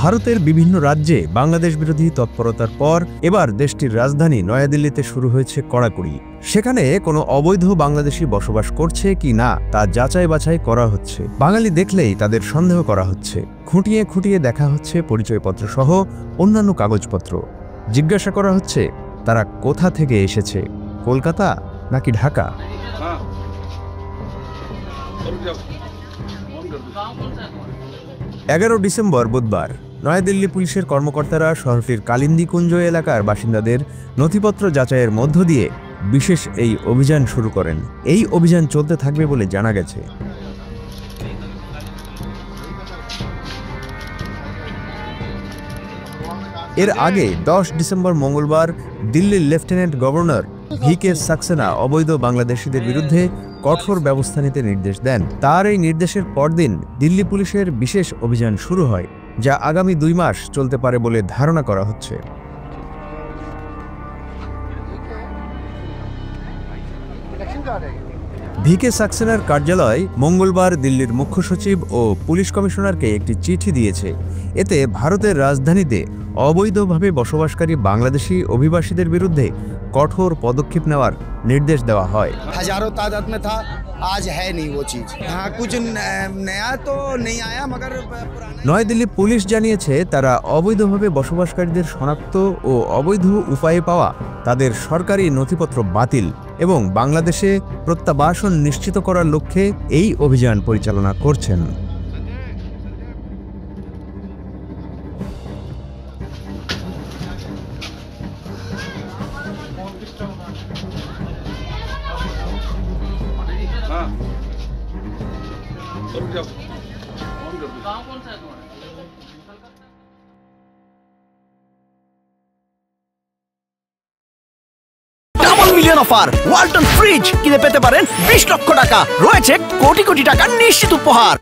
ভারতের বিভিন্ন রাজ্যে বাংলাদেশ বিরোধী তৎপরতার পর এবার দেশটির রাজধানী নয়াদিল্লিতে শুরু হয়েছে কড়াকড়ি। সেখানে কোনো অবৈধ বাংলাদেশি বসবাস করছে কি না তা যাচাই বাছাই করা হচ্ছে। বাঙালি দেখলেই তাদের সন্দেহ করা হচ্ছে। খুঁটিয়ে খুঁটিয়ে দেখা হচ্ছে পরিচয়পত্র সহ অন্যান্য কাগজপত্র। জিজ্ঞাসা করা হচ্ছে তারা কোথা থেকে এসেছে, কলকাতা নাকি ঢাকা। 11 ডিসেম্বর বুধবার নয়াদিল্লি পুলিশের কর্মকর্তারা শহরটির কালিন্দী কুঞ্জ এলাকার বাসিন্দাদের নথিপত্র যাচাইয়ের মধ্য দিয়ে বিশেষ এই অভিযান শুরু করেন। এই অভিযান চলতে থাকবে বলে জানা গেছে। এর আগে 10 ডিসেম্বর মঙ্গলবার দিল্লির লেফটেন্যান্ট গভর্নর ভিকে সাক্সেনা অবৈধ বাংলাদেশিদের বিরুদ্ধে কঠোর ব্যবস্থা নিতে নির্দেশ দেন। তার এই নির্দেশের পরদিন দিল্লি পুলিশের বিশেষ অভিযান শুরু হয়, যা আগামী 2 মাস চলতে পারে বলে ধারণা করা হচ্ছে। ভিকে সাক্সেনার কার্যালয় মঙ্গলবার দিল্লির মুখ্য সচিব ও পুলিশ কমিশনারকে একটি চিঠি দিয়েছে। এতে ভারতের রাজধানীতে অবৈধভাবে বসবাসকারী বাংলাদেশি অভিবাসীদের বিরুদ্ধে কঠোর পদক্ষেপ নেওয়ার নির্দেশ দেওয়া হয়। হাজারো তাদাদ মে থা, আজ হ্যায় নেই वो चीज। हां कुछ नया तो नहीं आया मगर নয়াদিল্লি পুলিশ জানিয়েছে তারা অবৈধভাবে বসবাসকারীদের শনাক্ত ও অবৈধ উপায়ে পাওয়া তাদের সরকারি নথিপত্র বাতিল এবং বাংলাদেশে প্রত্যাবাসন নিশ্চিত করার লক্ষ্যে এই অভিযান পরিচালনা করছেন। মিলিয়ন অফার ওয়ালটন ফ্রিজ কিনে পেতে পারেন 20 লক্ষ টাকা, রয়েছে কোটি কোটি টাকার নিশ্চিত উপহার।